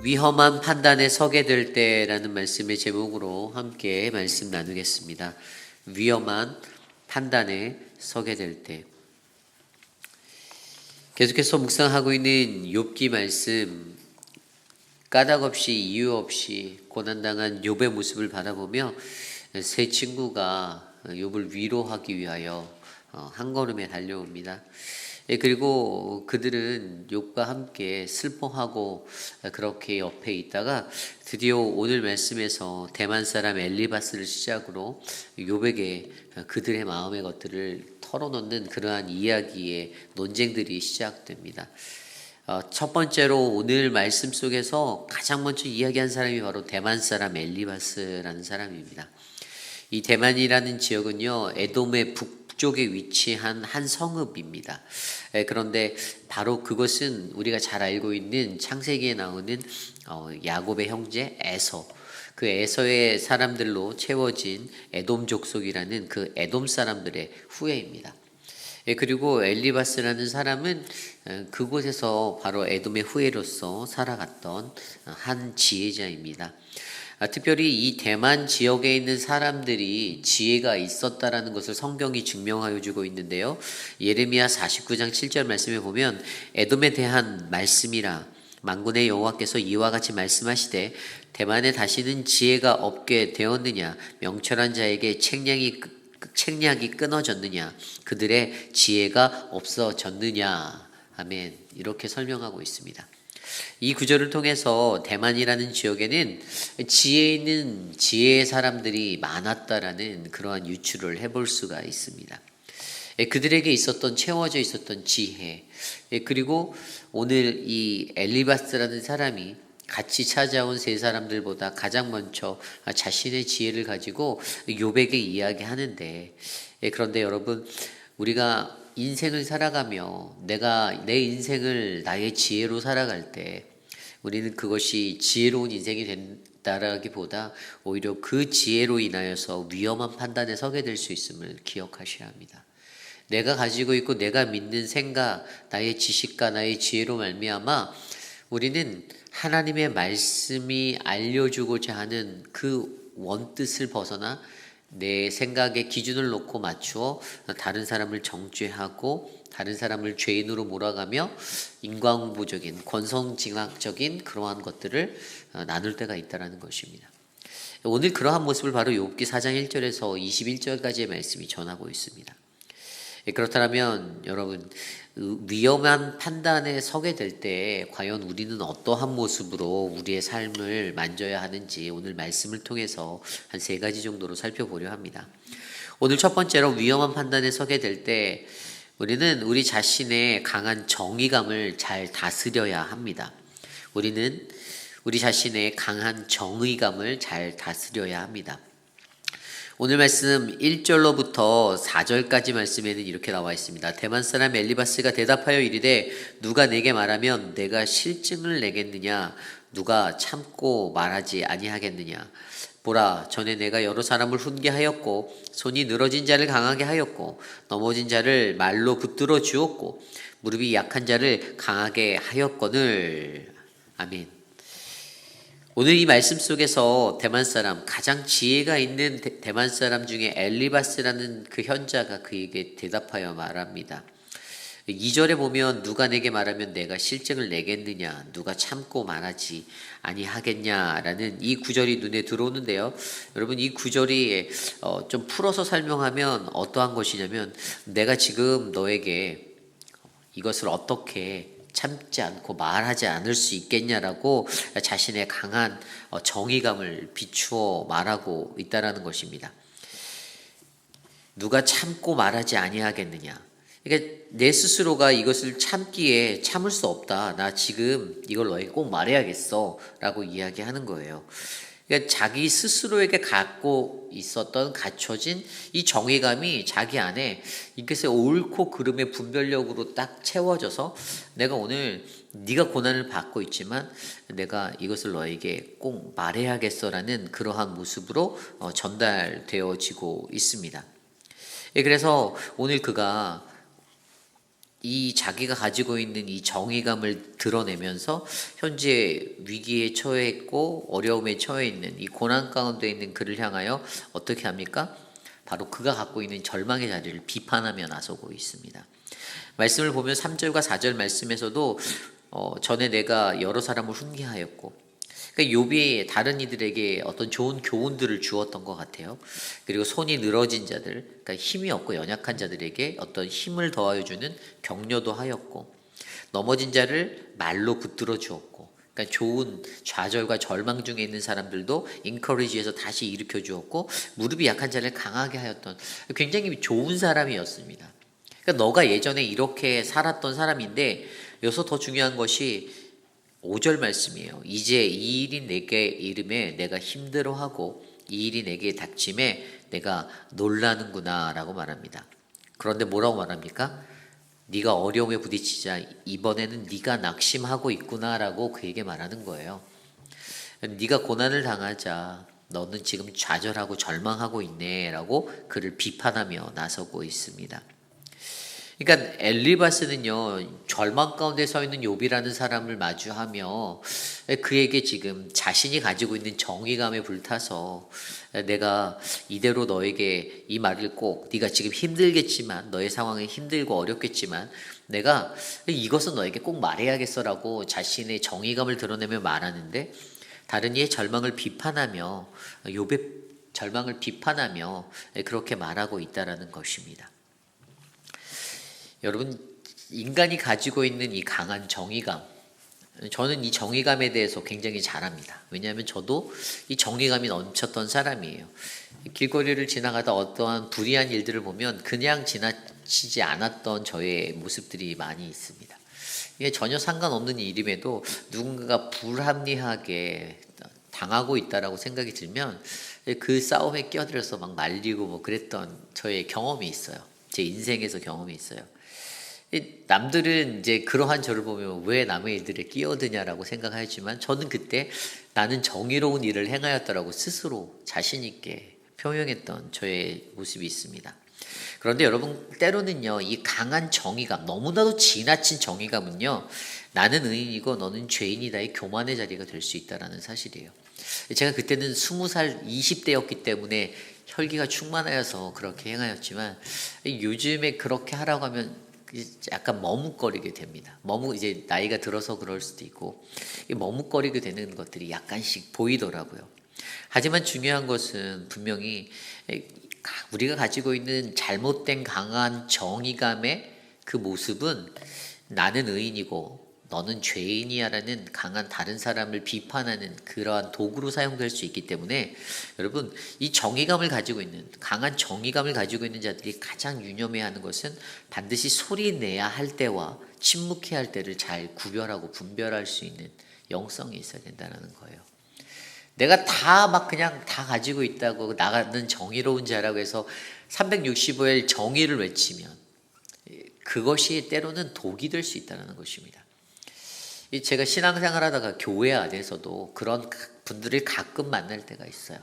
위험한 판단에 서게 될 때라는 말씀의 제목으로 함께 말씀 나누겠습니다. 위험한 판단에 서게 될 때. 계속해서 묵상하고 있는 욥기 말씀, 까닭 없이 이유 없이 고난당한 욥의 모습을 바라보며 세 친구가 욥을 위로하기 위하여 한 걸음에 달려옵니다. 그리고 그들은 욥과 함께 슬퍼하고 그렇게 옆에 있다가 드디어 오늘 말씀에서 대만 사람 엘리바스를 시작으로 욥에게 그들의 마음의 것들을 털어놓는 그러한 이야기의 논쟁들이 시작됩니다. 첫 번째로 오늘 말씀 속에서 가장 먼저 이야기한 사람이 바로 대만 사람 엘리바스라는 사람입니다. 이 대만이라는 지역은요, 에돔의 북쪽에 위치한 한 성읍입니다. 그런데 바로 그것은 우리가 잘 알고 있는 창세기에 나오는 야곱의 형제 에서, 그 에서의 사람들로 채워진 에돔 족속이라는 그 에돔 사람들의 후예입니다. 그리고 엘리바스라는 사람은 그곳에서 바로 에돔의 후예로서 살아갔던 한 지혜자입니다. 특별히 이 대만 지역에 있는 사람들이 지혜가 있었다라는 것을 성경이 증명하여 주고 있는데요. 예레미야 49장 7절 말씀에 보면 에돔에 대한 말씀이라 만군의 여호와께서 이와 같이 말씀하시되 대만에 다시는 지혜가 없게 되었느냐, 명철한 자에게 책략이 끊어졌느냐, 그들의 지혜가 없어졌느냐. 아멘. 이렇게 설명하고 있습니다. 이 구절을 통해서 대만이라는 지역에는 지혜 있는 지혜의 사람들이 많았다라는 그러한 유추를 해볼 수가 있습니다. 그들에게 채워져 있었던 지혜, 그리고 오늘 이 엘리바스라는 사람이 같이 찾아온 세 사람들보다 가장 먼저 자신의 지혜를 가지고 욥에게 이야기하는데, 그런데 여러분, 우리가 인생을 살아가며 내 인생을 나의 지혜로 살아갈 때 우리는 그것이 지혜로운 인생이 된다라기보다 오히려 그 지혜로 인하여서 위험한 판단에 서게 될 수 있음을 기억하셔야 합니다. 내가 가지고 있고 내가 믿는 생각, 나의 지식과 나의 지혜로 말미암아 우리는 하나님의 말씀이 알려주고자 하는 그 원뜻을 벗어나 내 생각의 기준을 놓고 맞추어 다른 사람을 정죄하고 다른 사람을 죄인으로 몰아가며 인과응보적인 권선징악적인 그러한 것들을 나눌 때가 있다는 것입니다. 오늘 그러한 모습을 바로 욥기 4장 1절에서 21절까지의 말씀이 전하고 있습니다. 그렇다면 여러분, 위험한 판단에 서게 될 때 과연 우리는 어떠한 모습으로 우리의 삶을 만져야 하는지 오늘 말씀을 통해서 한 3가지 정도로 살펴보려 합니다. 오늘 첫 번째로 위험한 판단에 서게 될 때 우리는 우리 자신의 강한 정의감을 잘 다스려야 합니다. 우리는 우리 자신의 강한 정의감을 잘 다스려야 합니다. 오늘 말씀 1절로부터 4절까지 말씀에는 이렇게 나와 있습니다. 대만 사람 엘리바스가 대답하여 이르되 누가 내게 말하면 내가 실증을 내겠느냐, 누가 참고 말하지 아니하겠느냐. 보라, 전에 내가 여러 사람을 훈계하였고 손이 늘어진 자를 강하게 하였고 넘어진 자를 말로 붙들어 주었고 무릎이 약한 자를 강하게 하였거늘. 아멘. 오늘 이 말씀 속에서 대만 사람, 가장 지혜가 있는 대만 사람 중에 엘리바스라는 그 현자가 그에게 대답하여 말합니다. 2절에 보면 누가 내게 말하면 내가 실증을 내겠느냐, 누가 참고 말하지 아니하겠냐라는 이 구절이 눈에 들어오는데요. 여러분, 이 구절이 좀 풀어서 설명하면 어떠한 것이냐면 내가 지금 너에게 이것을 어떻게 참지 않고 말하지 않을 수 있겠냐라고 자신의 강한 정의감을 비추어 말하고 있다라는 것입니다. 누가 참고 말하지 아니하겠느냐. 그러니까 내 스스로가 이것을 참을 수 없다. 나 지금 이걸 너에게 꼭 말해야겠어 라고 이야기하는 거예요. 그러니까 자기 스스로에게 갖고 있었던 갖춰진 이 정의감이 자기 안에 이것의 옳고 그름의 분별력으로 딱 채워져서 내가 오늘 네가 고난을 받고 있지만 내가 이것을 너에게 꼭 말해야겠어라는 그러한 모습으로 전달되어지고 있습니다. 그래서 오늘 그가 이 자기가 가지고 있는 이 정의감을 드러내면서 현재 위기에 처해 있고 어려움에 처해 있는 이 고난 가운데 있는 그를 향하여 어떻게 합니까? 바로 그가 갖고 있는 절망의 자리를 비판하며 나서고 있습니다. 말씀을 보면 3절과 4절 말씀에서도 전에 내가 여러 사람을 훈계하였고, 그러니까 욥이 다른 이들에게 어떤 좋은 교훈들을 주었던 것 같아요. 그리고 손이 늘어진 자들, 그러니까 힘이 없고 연약한 자들에게 어떤 힘을 더하여 주는 격려도 하였고, 넘어진 자를 말로 붙들어 주었고, 그러니까 좋은 좌절과 절망 중에 있는 사람들도 인커리지해서 다시 일으켜 주었고, 무릎이 약한 자를 강하게 하였던 굉장히 좋은 사람이었습니다. 그러니까 너가 예전에 이렇게 살았던 사람인데, 여기서 더 중요한 것이 5절 말씀이에요. 이제 이 일이 내게 이름에 내가 힘들어하고 이 일이 내게 닥침에 내가 놀라는구나 라고 말합니다. 그런데 뭐라고 말합니까? 네가 어려움에 부딪히자 이번에는 네가 낙심하고 있구나 라고 그에게 말하는 거예요. 네가 고난을 당하자 너는 지금 좌절하고 절망하고 있네 라고 그를 비판하며 나서고 있습니다. 그러니까 엘리바스는요, 절망 가운데 서 있는 욥이라는 사람을 마주하며 그에게 지금 자신이 가지고 있는 정의감에 불타서 내가 이대로 너에게 이 말을 꼭, 네가 지금 힘들겠지만, 너의 상황이 힘들고 어렵겠지만 내가 이것은 너에게 꼭 말해야겠어라고 자신의 정의감을 드러내며 말하는데, 다른 이의 절망을 비판하며, 욥의 절망을 비판하며 그렇게 말하고 있다라는 것입니다. 여러분, 인간이 가지고 있는 이 강한 정의감, 저는 이 정의감에 대해서 굉장히 잘합니다. 왜냐하면 저도 이 정의감이 넘쳤던 사람이에요. 길거리를 지나가다 어떠한 불의한 일들을 보면 그냥 지나치지 않았던 저의 모습들이 많이 있습니다. 이게 전혀 상관없는 일임에도 누군가가 불합리하게 당하고 있다라고 생각이 들면 그 싸움에 끼어들어서 막 말리고 뭐 그랬던 저의 경험이 있어요. 제 인생에서 경험이 있어요. 남들은 이제 그러한 저를 보면 왜 남의 일들에 끼어드냐라고 생각하지만, 저는 그때 나는 정의로운 일을 행하였다라고 스스로 자신 있게 표명했던 저의 모습이 있습니다. 그런데 여러분, 때로는요, 이 강한 정의감, 너무나도 지나친 정의감은요, 나는 의인이고 너는 죄인이다의 교만의 자리가 될 수 있다는 사실이에요. 제가 그때는 20살 20대였기 때문에 혈기가 충만하여서 그렇게 행하였지만, 요즘에 그렇게 하라고 하면 약간 머뭇거리게 됩니다. 이제 나이가 들어서 그럴 수도 있고, 머뭇거리게 되는 것들이 약간씩 보이더라고요. 하지만 중요한 것은 분명히 우리가 가지고 있는 잘못된 강한 정의감의 그 모습은 나는 의인이고 너는 죄인이야라는 강한 다른 사람을 비판하는 그러한 도구로 사용될 수 있기 때문에, 여러분, 이 정의감을 가지고 있는, 강한 정의감을 가지고 있는 자들이 가장 유념해야 하는 것은 반드시 소리 내야 할 때와 침묵해야 할 때를 잘 구별하고 분별할 수 있는 영성이 있어야 된다는 거예요. 내가 그냥 다 가지고 있다고 나가는 정의로운 자라고 해서 365일 정의를 외치면 그것이 때로는 독이 될 수 있다는 것입니다. 제가 신앙생활 하다가 교회 안에서도 그런 분들을 가끔 만날 때가 있어요.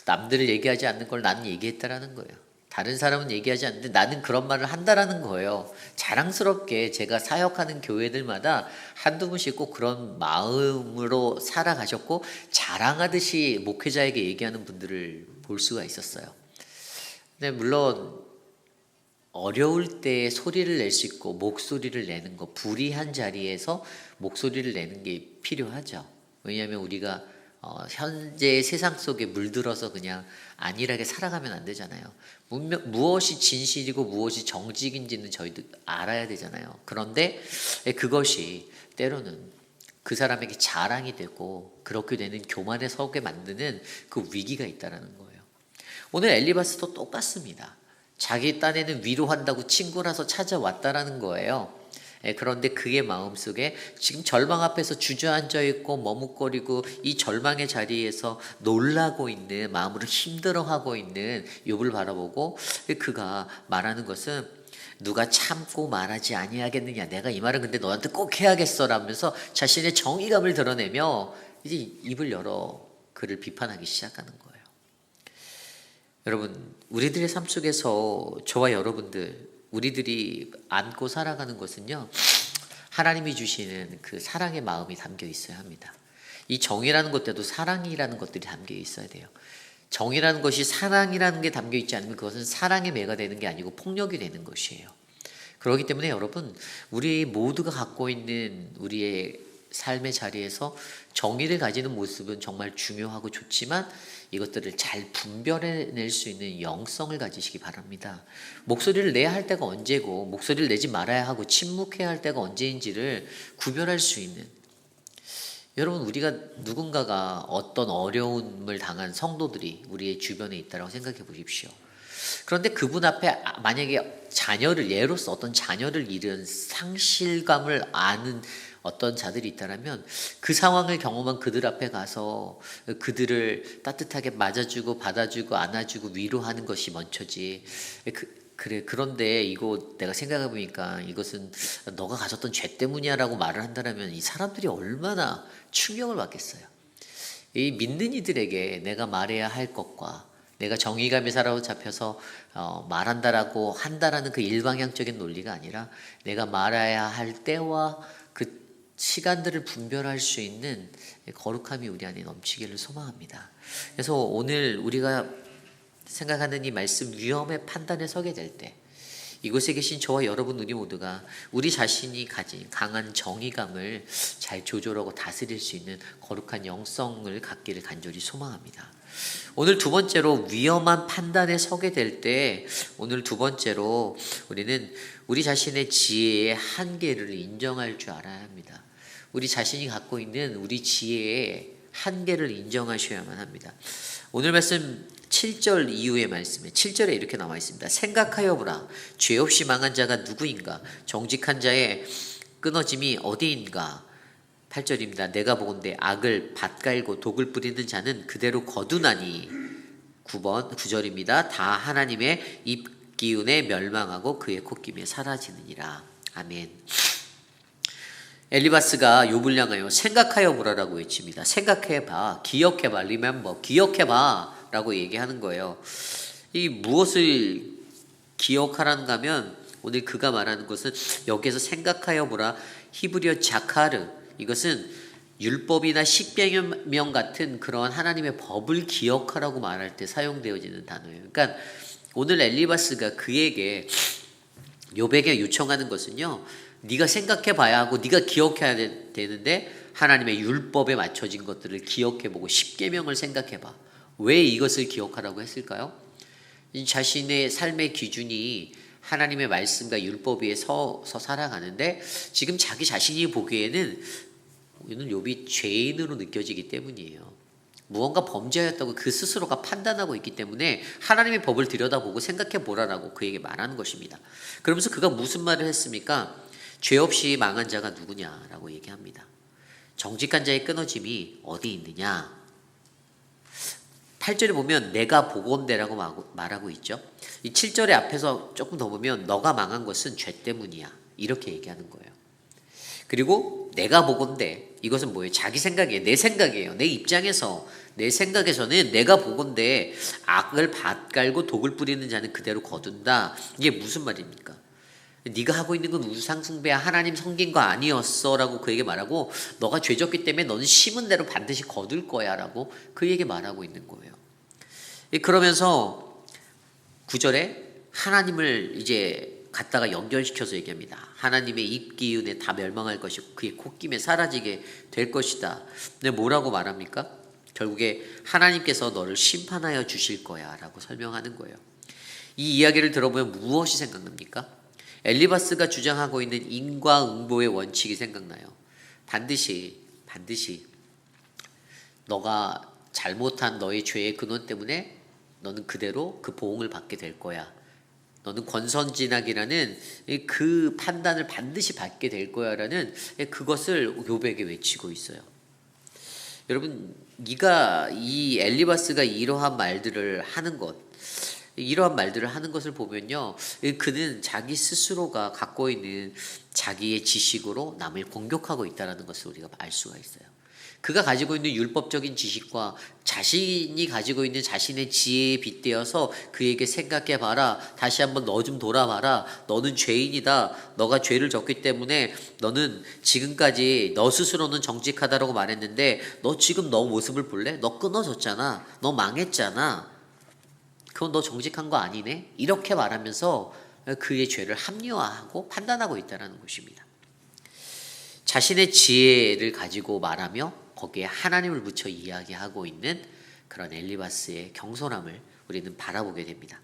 남들을 얘기하지 않는 걸 나는 얘기했다라는 거예요. 다른 사람은 얘기하지 않는데 나는 그런 말을 한다라는 거예요. 자랑스럽게 제가 사역하는 교회들마다 한두 분씩 꼭 그런 마음으로 살아가셨고, 자랑하듯이 목회자에게 얘기하는 분들을 볼 수가 있었어요. 근데 물론 어려울 때 소리를 낼 수 있고 목소리를 내는 거, 불의한 자리에서 목소리를 내는 게 필요하죠. 왜냐하면 우리가 현재 세상 속에 물들어서 그냥 안일하게 살아가면 안 되잖아요. 무엇이 진실이고 무엇이 정직인지는 저희도 알아야 되잖아요. 그런데 그것이 때로는 그 사람에게 자랑이 되고 그렇게 되는 교만에 서게 만드는 그 위기가 있다는 거예요. 오늘 엘리바스도 똑같습니다. 자기 딴에는 위로한다고 친구라서 찾아왔다라는 거예요. 그런데 그의 마음속에 지금 절망 앞에서 주저앉아 있고 머뭇거리고 이 절망의 자리에서 놀라고 있는, 마음으로 힘들어하고 있는 욥을 바라보고 그가 말하는 것은, 누가 참고 말하지 아니하겠느냐, 내가 이 말은 근데 너한테 꼭 해야겠어 라면서 자신의 정의감을 드러내며 이제 입을 열어 그를 비판하기 시작하는 거예요. 여러분, 우리들의 삶 속에서 저와 여러분들 우리들이 안고 살아가는 것은요, 하나님이 주시는 그 사랑의 마음이 담겨 있어야 합니다. 이 정이라는 것들도 사랑이라는 것들이 담겨 있어야 돼요. 정이라는 것이 사랑이라는 게 담겨 있지 않으면 그것은 사랑의 매가 되는 게 아니고 폭력이 되는 것이에요. 그렇기 때문에 여러분, 우리 모두가 갖고 있는 우리의 삶의 자리에서 정의를 가지는 모습은 정말 중요하고 좋지만 이것들을 잘 분별해낼 수 있는 영성을 가지시기 바랍니다. 목소리를 내야 할 때가 언제고 목소리를 내지 말아야 하고 침묵해야 할 때가 언제인지를 구별할 수 있는, 여러분, 우리가 누군가가 어떤 어려움을 당한 성도들이 우리의 주변에 있다고 생각해 보십시오. 그런데 그분 앞에 만약에 자녀를, 예로서 어떤 자녀를 잃은 상실감을 아는 어떤 자들이 있다면 그 상황을 경험한 그들 앞에 가서 그들을 따뜻하게 맞아주고 받아주고 안아주고 위로하는 것이 먼저지. 그래, 그런데 이거 내가 생각해 보니까 이것은 너가 가졌던 죄 때문이야 라고 말을 한다면 이 사람들이 얼마나 충격을 받겠어요. 이 믿는 이들에게 내가 말해야 할 것과 내가 정의감에 사로잡혀서 말한다라고 한다라는 그 일방향적인 논리가 아니라 내가 말해야 할 때와 그 시간들을 분별할 수 있는 거룩함이 우리 안에 넘치기를 소망합니다. 그래서 오늘 우리가 생각하는 이 말씀, 위험의 판단에 서게 될 때 이곳에 계신 저와 여러분 우리 모두가 우리 자신이 가진 강한 정의감을 잘 조절하고 다스릴 수 있는 거룩한 영성을 갖기를 간절히 소망합니다. 오늘 두 번째로 위험한 판단에 서게 될 때, 오늘 두 번째로 우리는 우리 자신의 지혜의 한계를 인정할 줄 알아야 합니다. 우리 자신이 갖고 있는 우리 지혜의 한계를 인정하셔야만 합니다. 오늘 말씀 7절 이후의 말씀에 7절에 이렇게 나와 있습니다. 생각하여 보라. 죄 없이 망한 자가 누구인가? 정직한 자의 끊어짐이 어디인가? 8절입니다. 내가 보건대 악을 밭갈고 독을 뿌리는 자는 그대로 거두나니. 9절입니다. 다 하나님의 입기운에 멸망하고 그의 콧김에 사라지느니라. 아멘. 엘리바스가 욥을 향하여 생각하여 보라라고 외칩니다. 생각해봐, 기억해봐, remember, 기억해봐 라고 얘기하는 거예요. 이 무엇을 기억하라는가 하면 오늘 그가 말하는 것은 여기에서 생각하여 보라, 히브리어 자카르, 이것은 율법이나 십계명 같은 그러한 하나님의 법을 기억하라고 말할 때 사용되어지는 단어예요. 그러니까 오늘 엘리바스가 그에게, 욥에게 요청하는 것은요, 네가 생각해 봐야 하고 네가 기억해야 되는데 하나님의 율법에 맞춰진 것들을 기억해보고 십계명을 생각해봐. 왜 이것을 기억하라고 했을까요? 이 자신의 삶의 기준이 하나님의 말씀과 율법 위에 서서 살아가는데 지금 자기 자신이 보기에는 이는 욥이 죄인으로 느껴지기 때문이에요. 무언가 범죄하였다고 그 스스로가 판단하고 있기 때문에 하나님의 법을 들여다보고 생각해 보라라고 그에게 말하는 것입니다. 그러면서 그가 무슨 말을 했습니까? 죄 없이 망한 자가 누구냐라고 얘기합니다. 정직한 자의 끊어짐이 어디 있느냐? 8절에 보면 내가 보건대라고 말하고 있죠. 이 7절의 앞에서 조금 더 보면 너가 망한 것은 죄 때문이야 이렇게 얘기하는 거예요. 그리고 내가 보건대, 이것은 뭐예요? 자기 생각이에요. 내 생각이에요. 내 입장에서, 내 생각에서는 내가 보건대 악을 밭갈고 독을 뿌리는 자는 그대로 거둔다. 이게 무슨 말입니까? 네가 하고 있는 건 우상숭배야, 하나님 섬긴 거 아니었어 라고 그에게 말하고, 너가 죄졌기 때문에 너는 심은 대로 반드시 거둘 거야 라고 그에게 말하고 있는 거예요. 그러면서 9절에 하나님을 이제 갖다가 연결시켜서 얘기합니다. 하나님의 입기운에 다 멸망할 것이고 그의 콧김에 사라지게 될 것이다. 근데 뭐라고 말합니까? 결국에 하나님께서 너를 심판하여 주실 거야 라고 설명하는 거예요. 이 이야기를 들어보면 무엇이 생각납니까? 엘리바스가 주장하고 있는 인과응보의 원칙이 생각나요. 반드시 너가 잘못한 너의 죄의 근원 때문에 너는 그대로 그 보응을 받게 될 거야. 너는 권선징악이라는 그 판단을 반드시 받게 될 거야 라는 그것을 욥에게 외치고 있어요. 여러분, 이 엘리바스가 이러한 말들을 하는 것을 보면요, 그는 자기 스스로가 갖고 있는 자기의 지식으로 남을 공격하고 있다는 것을 우리가 알 수가 있어요. 그가 가지고 있는 율법적인 지식과 자신이 가지고 있는 자신의 지혜에 빗대어서 그에게 생각해봐라. 다시 한번 너 좀 돌아봐라. 너는 죄인이다. 너가 죄를 졌기 때문에 너는 지금까지 너 스스로는 정직하다라고 말했는데 너 지금 너 모습을 볼래? 너 끊어졌잖아. 너 망했잖아. 그건 너 정직한 거 아니네? 이렇게 말하면서 그의 죄를 합리화하고 판단하고 있다는 것입니다. 자신의 지혜를 가지고 말하며 거기에 하나님을 붙여 이야기하고 있는 그런 엘리바스의 경솔함을 우리는 바라보게 됩니다.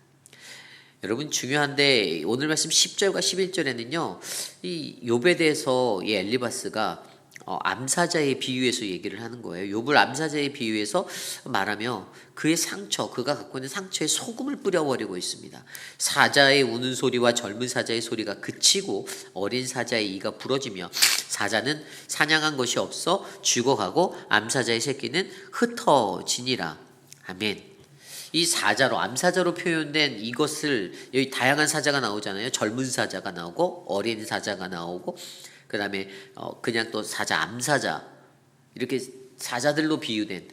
여러분 중요한데 오늘 말씀 10절과 11절에는요. 이 욥에 대해서 이 엘리바스가 암사자의 비유에서 얘기를 하는 거예요. 욥을 암사자의 비유에서 말하며 그의 상처, 그가 갖고 있는 상처에 소금을 뿌려버리고 있습니다. 사자의 우는 소리와 젊은 사자의 소리가 그치고 어린 사자의 이가 부러지며 사자는 사냥한 것이 없어 죽어가고 암사자의 새끼는 흩어지니라. 아멘. 이 사자로 암사자로 표현된 이것을 여기 다양한 사자가 나오잖아요. 젊은 사자가 나오고 어린 사자가 나오고 그 다음에 그냥 또 사자 암사자 이렇게 사자들로 비유된.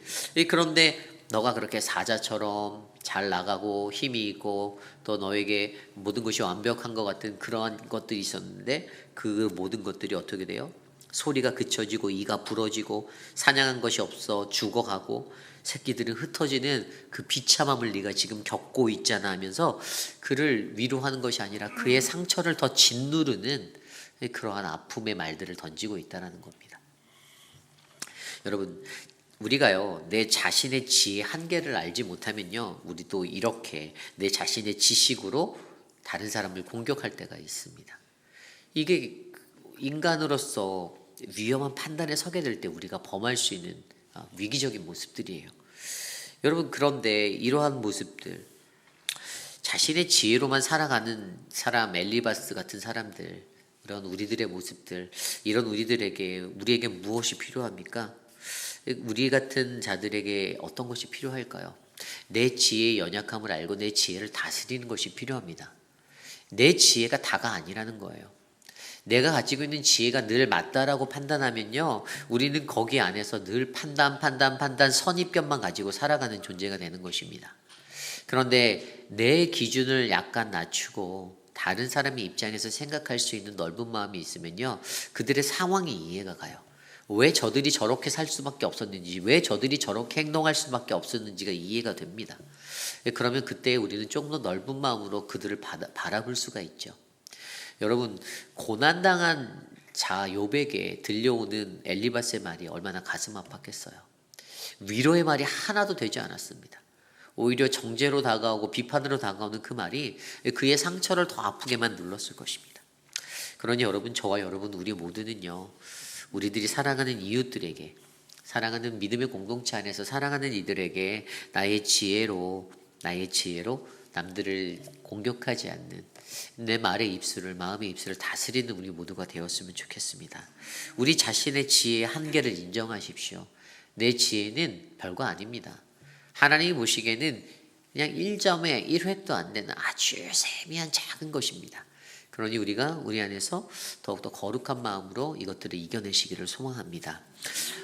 그런데 너가 그렇게 사자처럼 잘 나가고 힘이 있고 또 너에게 모든 것이 완벽한 것 같은 그러한 것들이 있었는데 그 모든 것들이 어떻게 돼요? 소리가 그쳐지고 이가 부러지고 사냥한 것이 없어 죽어가고 새끼들은 흩어지는 그 비참함을 네가 지금 겪고 있잖아 하면서 그를 위로하는 것이 아니라 그의 상처를 더 짓누르는 그러한 아픔의 말들을 던지고 있다는 겁니다. 여러분 우리가요 내 자신의 지혜의 한계를 알지 못하면요 우리도 이렇게 내 자신의 지식으로 다른 사람을 공격할 때가 있습니다. 이게 인간으로서 위험한 판단에 서게 될 때 우리가 범할 수 있는 위기적인 모습들이에요. 여러분 그런데 이러한 모습들 자신의 지혜로만 살아가는 사람 엘리바스 같은 사람들 이런 우리들의 모습들 이런 우리에게 무엇이 필요합니까? 우리 같은 자들에게 어떤 것이 필요할까요? 내 지혜의 연약함을 알고 내 지혜를 다스리는 것이 필요합니다. 내 지혜가 다가 아니라는 거예요. 내가 가지고 있는 지혜가 늘 맞다라고 판단하면요 우리는 거기 안에서 늘 판단 선입견만 가지고 살아가는 존재가 되는 것입니다. 그런데 내 기준을 약간 낮추고 다른 사람의 입장에서 생각할 수 있는 넓은 마음이 있으면요 그들의 상황이 이해가 가요. 왜 저들이 저렇게 살 수밖에 없었는지 왜 저들이 저렇게 행동할 수밖에 없었는지가 이해가 됩니다. 그러면 그때 우리는 조금 더 넓은 마음으로 그들을 바라볼 수가 있죠. 여러분 고난당한 자 욥에게 들려오는 엘리바스의 말이 얼마나 가슴 아팠겠어요. 위로의 말이 하나도 되지 않았습니다. 오히려 정죄로 다가오고 비판으로 다가오는 그 말이 그의 상처를 더 아프게만 눌렀을 것입니다. 그러니 여러분 저와 여러분 우리 모두는요 우리들이 사랑하는 이웃들에게 사랑하는 믿음의 공동체 안에서 사랑하는 이들에게 나의 지혜로 남들을 공격하지 않는 내 말의 입술을 마음의 입술을 다스리는 우리 모두가 되었으면 좋겠습니다. 우리 자신의 지혜의 한계를 인정하십시오. 내 지혜는 별거 아닙니다. 하나님이 보시기에는 그냥 1점에 1획도 안 되는 아주 세미한 작은 것입니다. 그러니 우리가 우리 안에서 더욱더 거룩한 마음으로 이것들을 이겨내시기를 소망합니다.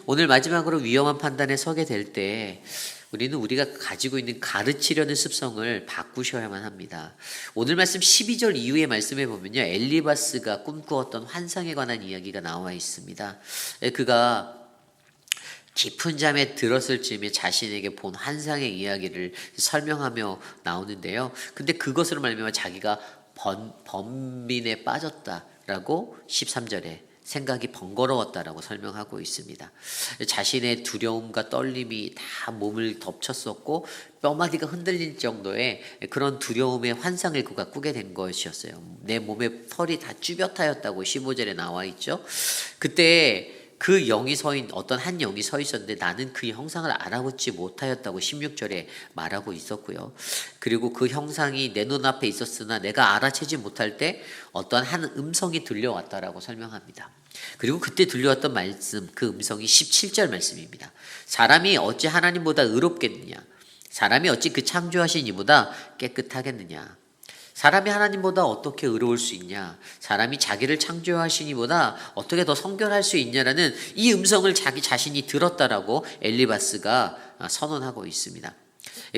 오늘 마지막으로 위험한 판단에 서게 될 때 우리는 우리가 가지고 있는 가르치려는 습성을 바꾸셔야만 합니다. 오늘 말씀 12절 이후의 말씀에 보면요 엘리바스가 꿈꾸었던 환상에 관한 이야기가 나와 있습니다. 그가 깊은 잠에 들었을 즈음에 자신에게 본 환상의 이야기를 설명하며 나오는데요. 근데 그것으로 말미암아 자기가 번민에 빠졌다라고 13절에 생각이 번거로웠다라고 설명하고 있습니다. 자신의 두려움과 떨림이 다 몸을 덮쳤었고 뼈마디가 흔들릴 정도의 그런 두려움의 환상을 그가 꾸게 된 것이었어요. 내 몸에 털이 다 쭈뼛하였다고 15절에 나와 있죠. 그때 그 영이 어떤 한 영이 서 있었는데 나는 그 형상을 알아보지 못하였다고 16절에 말하고 있었고요. 그리고 그 형상이 내 눈앞에 있었으나 내가 알아채지 못할 때 어떤 한 음성이 들려왔다라고 설명합니다. 그리고 그때 들려왔던 말씀, 그 음성이 17절 말씀입니다. 사람이 어찌 하나님보다 의롭겠느냐? 사람이 어찌 그 창조하신 이보다 깨끗하겠느냐? 사람이 하나님보다 어떻게 의로울 수 있냐? 사람이 자기를 창조하시니보다 어떻게 더 성결할 수 있냐라는 이 음성을 자기 자신이 들었다라고 엘리바스가 선언하고 있습니다.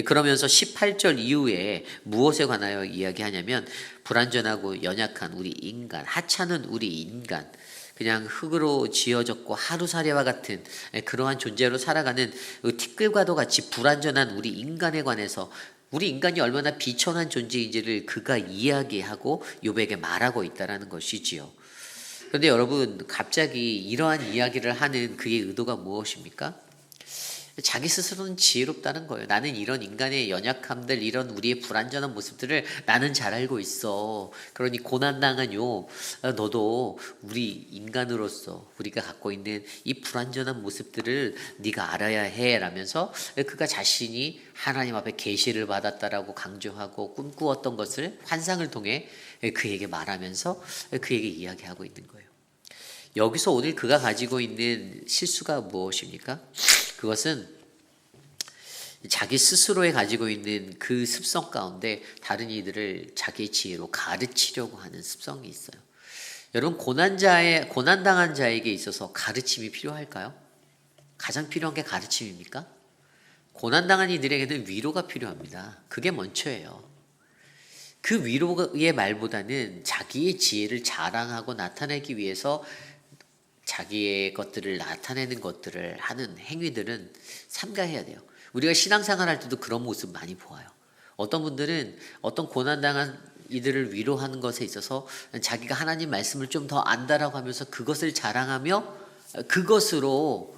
그러면서 18절 이후에 무엇에 관하여 이야기하냐면 불완전하고 연약한 우리 인간, 하찮은 우리 인간, 그냥 흙으로 지어졌고 하루살이와 같은 그러한 존재로 살아가는 티끌과도 같이 불완전한 우리 인간에 관해서 우리 인간이 얼마나 비천한 존재인지를 그가 이야기하고 욥에게 말하고 있다라는 것이지요. 그런데 여러분, 갑자기 이러한 이야기를 하는 그의 의도가 무엇입니까? 자기 스스로는 지혜롭다는 거예요. 나는 이런 인간의 연약함들, 이런 우리의 불완전한 모습들을 나는 잘 알고 있어. 그러니 고난당한 욥, 너도 우리 인간으로서 우리가 갖고 있는 이 불완전한 모습들을 네가 알아야 해 라면서 그가 자신이 하나님 앞에 계시를 받았다라고 강조하고 꿈꾸었던 것을 환상을 통해 그에게 말하면서 그에게 이야기하고 있는 거예요. 여기서 오늘 그가 가지고 있는 실수가 무엇입니까? 그것은 자기 스스로에 가지고 있는 그 습성 가운데 다른 이들을 자기의 지혜로 가르치려고 하는 습성이 있어요. 여러분, 고난당한 자에게 있어서 가르침이 필요할까요? 가장 필요한 게 가르침입니까? 고난당한 이들에게는 위로가 필요합니다. 그게 먼저예요. 그 위로의 말보다는 자기의 지혜를 자랑하고 나타내기 위해서 자기의 것들을 나타내는 것들을 하는 행위들은 삼가해야 돼요. 우리가 신앙생활 할 때도 그런 모습 많이 보아요. 어떤 분들은 어떤 고난당한 이들을 위로하는 것에 있어서 자기가 하나님 말씀을 좀 더 안다라고 하면서 그것을 자랑하며 그것으로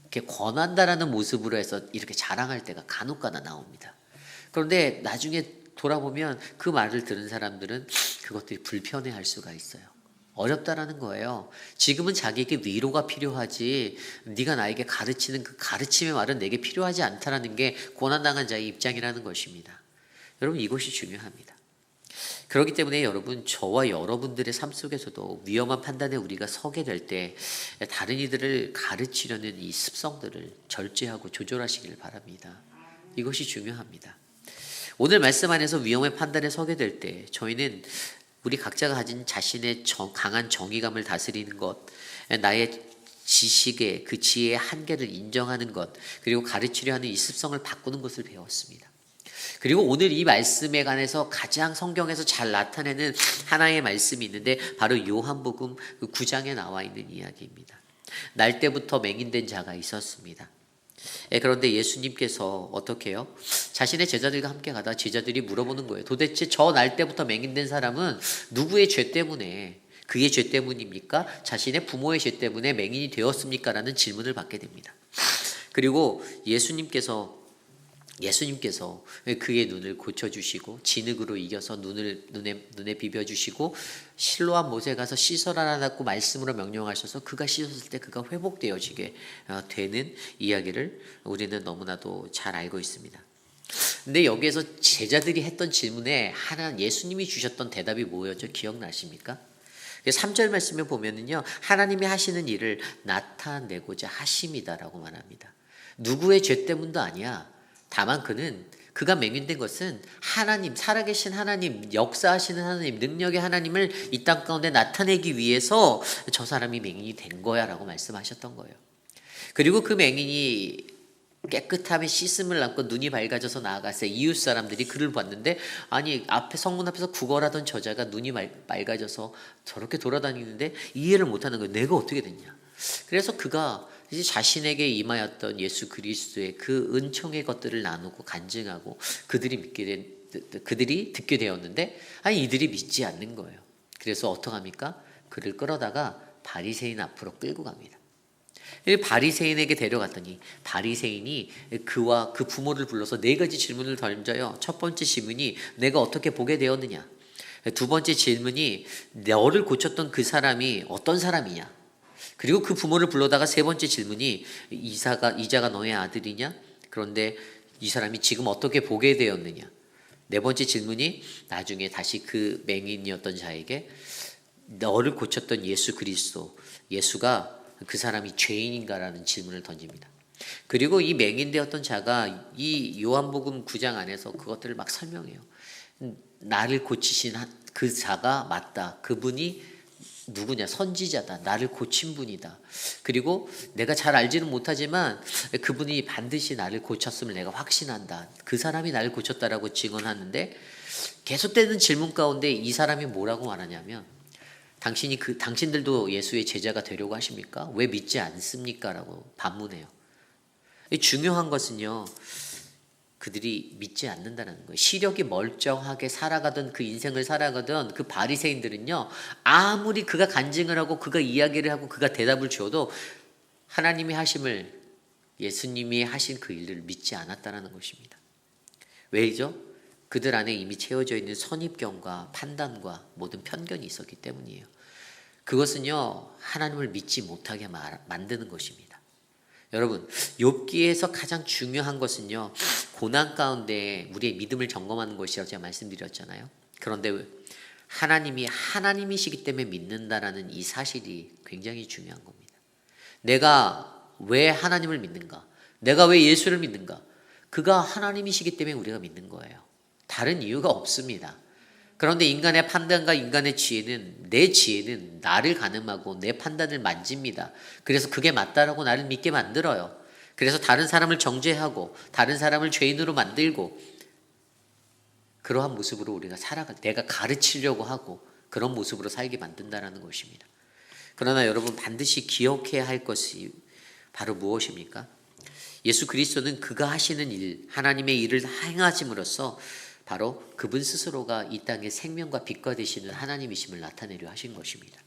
이렇게 권한다라는 모습으로 해서 이렇게 자랑할 때가 간혹가다 나옵니다. 그런데 나중에 돌아보면 그 말을 들은 사람들은 그것들이 불편해할 수가 있어요. 어렵다라는 거예요. 지금은 자기에게 위로가 필요하지 네가 나에게 가르치는 그 가르침의 말은 내게 필요하지 않다라는 게 고난당한 자의 입장이라는 것입니다. 여러분, 이것이 중요합니다. 그렇기 때문에 여러분, 저와 여러분들의 삶 속에서도 위험한 판단에 우리가 서게 될 때 다른 이들을 가르치려는 이 습성들을 절제하고 조절하시길 바랍니다. 이것이 중요합니다. 오늘 말씀 안에서 위험한 판단에 서게 될 때 저희는 우리 각자가 가진 자신의 강한 정의감을 다스리는 것, 나의 지식의 그 지혜의 한계를 인정하는 것, 그리고 가르치려 하는 이 습성을 바꾸는 것을 배웠습니다. 그리고 오늘 이 말씀에 관해서 가장 성경에서 잘 나타내는 하나의 말씀이 있는데 바로 요한복음 9장에 나와 있는 이야기입니다. 날 때부터 맹인된 자가 있었습니다. 그런데 예수님께서 어떻게 해요? 자신의 제자들과 함께 가다 제자들이 물어보는 거예요. 도대체 저 날 때부터 맹인된 사람은 누구의 죄 때문에, 그의 죄 때문입니까? 자신의 부모의 죄 때문에 맹인이 되었습니까? 라는 질문을 받게 됩니다. 그리고 예수님께서 그의 눈을 고쳐주시고 진흙으로 이겨서 눈에 비벼주시고 실로암 못에 가서 씻어라라고 말씀으로 명령하셔서 그가 씻었을 때 그가 회복되어지게 되는 이야기를 우리는 너무나도 잘 알고 있습니다. 근데 여기에서 제자들이 했던 질문에 예수님이 주셨던 대답이 뭐였죠? 기억나십니까? 3절 말씀에 보면은요, 하나님이 하시는 일을 나타내고자 하심이다라고 말합니다. 누구의 죄 때문도 아니야. 다만 그가 맹인된 것은 하나님, 살아계신 하나님, 역사하시는 하나님, 능력의 하나님을 이 땅 가운데 나타내기 위해서 저 사람이 맹인이 된 거야 라고 말씀하셨던 거예요. 그리고 그 맹인이 깨끗함에 씻음을 안고 눈이 밝아져서 나아갔어요. 이웃 사람들이 그를 봤는데 아니 앞에 성문 앞에서 구걸하던 저자가 눈이 맑아져서 저렇게 돌아다니는데 이해를 못하는 거예요. 내가 어떻게 됐냐. 그래서 그가 이제 자신에게 임하였던 예수 그리스도의 그 은총의 것들을 나누고 간증하고 그들이 듣게 되었는데 이들이 믿지 않는 거예요. 그래서 어떡합니까? 그를 끌어다가 바리새인 앞으로 끌고 갑니다. 바리새인에게 데려갔더니 바리새인이 그와 그 부모를 불러서 4가지 질문을 던져요. 첫 번째 질문이 내가 어떻게 보게 되었느냐. 두 번째 질문이 너를 고쳤던 그 사람이 어떤 사람이냐. 그리고 그 부모를 불러다가 3번째 질문이 이자가 너의 아들이냐? 그런데 이 사람이 지금 어떻게 보게 되었느냐? 4번째 질문이 나중에 다시 그 맹인이었던 자에게 너를 고쳤던 예수 그리스도, 예수가 그 사람이 죄인인가라는 질문을 던집니다. 그리고 이 맹인되었던 자가 이 요한복음 9장 안에서 그것들을 막 설명해요. 나를 고치신 그 자가 맞다. 그분이 누구냐? 선지자다. 나를 고친 분이다. 그리고 내가 잘 알지는 못하지만 그분이 반드시 나를 고쳤음을 내가 확신한다. 그 사람이 나를 고쳤다라고 증언하는데, 계속되는 질문 가운데 이 사람이 뭐라고 말하냐면, 당신들도 예수의 제자가 되려고 하십니까? 왜 믿지 않습니까? 라고 반문해요. 중요한 것은요, 그들이 믿지 않는다는 거예요. 시력이 멀쩡하게 살아가던 그 인생을 살아가던 그 바리새인들은요, 아무리 그가 간증을 하고 그가 이야기를 하고 그가 대답을 줘도 하나님이 하심을, 예수님이 하신 그 일을 믿지 않았다는 것입니다. 왜죠? 그들 안에 이미 채워져 있는 선입견과 판단과 모든 편견이 있었기 때문이에요. 그것은요, 하나님을 믿지 못하게 만드는 것입니다. 여러분, 욥기에서 가장 중요한 것은요, 고난 가운데 우리의 믿음을 점검하는 것이라고 제가 말씀드렸잖아요. 그런데 하나님이 하나님이시기 때문에 믿는다라는 이 사실이 굉장히 중요한 겁니다. 내가 왜 하나님을 믿는가? 내가 왜 예수를 믿는가? 그가 하나님이시기 때문에 우리가 믿는 거예요. 다른 이유가 없습니다. 그런데 인간의 판단과 인간의 지혜는, 내 지혜는 나를 가늠하고 내 판단을 만집니다. 그래서 그게 맞다라고 나를 믿게 만들어요. 그래서 다른 사람을 정죄하고 다른 사람을 죄인으로 만들고, 그러한 모습으로 우리가 내가 가르치려고 하고 그런 모습으로 살게 만든다라는 것입니다. 그러나 여러분, 반드시 기억해야 할 것이 바로 무엇입니까? 예수 그리스도는 그가 하시는 일, 하나님의 일을 행하심으로써 바로 그분 스스로가 이 땅의 생명과 빛과 되시는 하나님이심을 나타내려 하신 것입니다.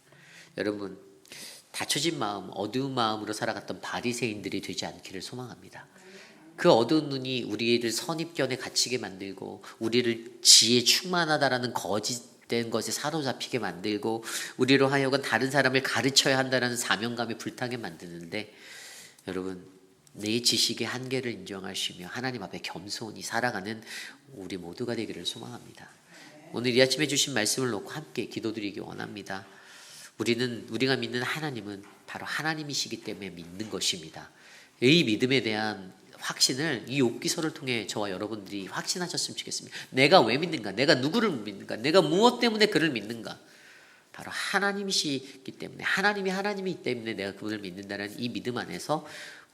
여러분, 닫혀진 마음, 어두운 마음으로 살아갔던 바리새인들이 되지 않기를 소망합니다. 그 어두운 눈이 우리를 선입견에 갇히게 만들고, 우리를 지혜 충만하다라는 거짓된 것에 사로잡히게 만들고, 우리로 하여금 다른 사람을 가르쳐야 한다는 사명감에 불타게 만드는데, 여러분, 내 지식의 한계를 인정하시며 하나님 앞에 겸손히 살아가는 우리 모두가 되기를 소망합니다. 오늘 이 아침에 주신 말씀을 놓고 함께 기도드리기 원합니다. 우리가 믿는 하나님은 바로 하나님이시기 때문에 믿는 것입니다. 이 믿음에 대한 확신을 이 욥기서를 통해 저와 여러분들이 확신하셨으면 좋겠습니다. 내가 왜 믿는가? 내가 누구를 믿는가? 내가 무엇 때문에 그를 믿는가? 바로 하나님이시기 때문에, 하나님이기 때문에 내가 그분을 믿는다는 이 믿음 안에서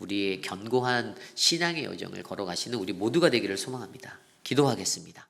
우리의 견고한 신앙의 여정을 걸어가시는 우리 모두가 되기를 소망합니다. 기도하겠습니다.